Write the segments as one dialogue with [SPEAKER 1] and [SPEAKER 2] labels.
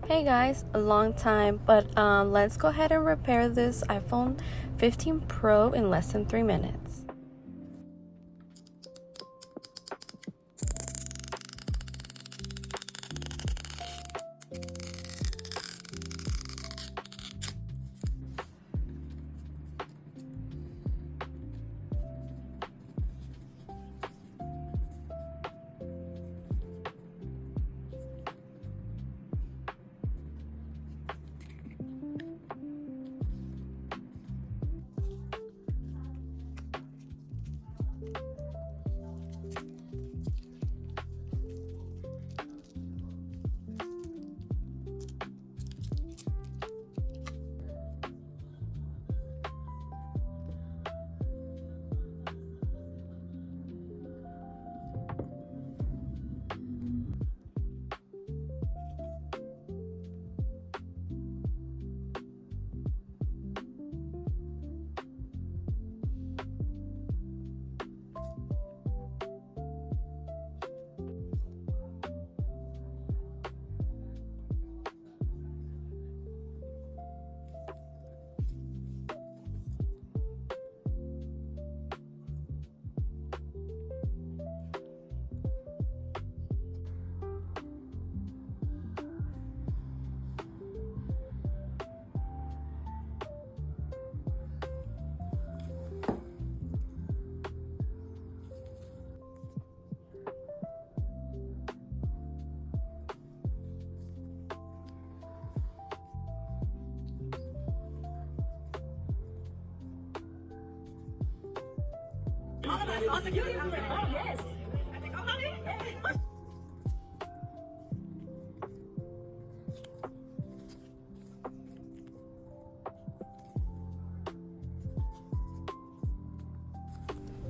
[SPEAKER 1] Hey guys, a long time, but let's go ahead and repair this iPhone 15 Pro in less than 3 minutes.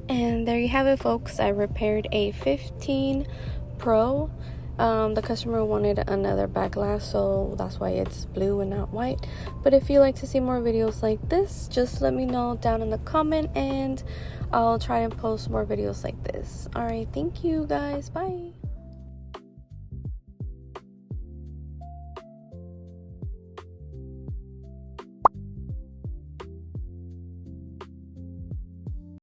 [SPEAKER 1] And there you have it, folks. I repaired a 15 Pro. The customer wanted another back glass, so that's why it's blue and not white. But if you like to see more videos like this, just let me know down in the comment and I'll try and post more videos like this. Alright, thank you guys. Bye.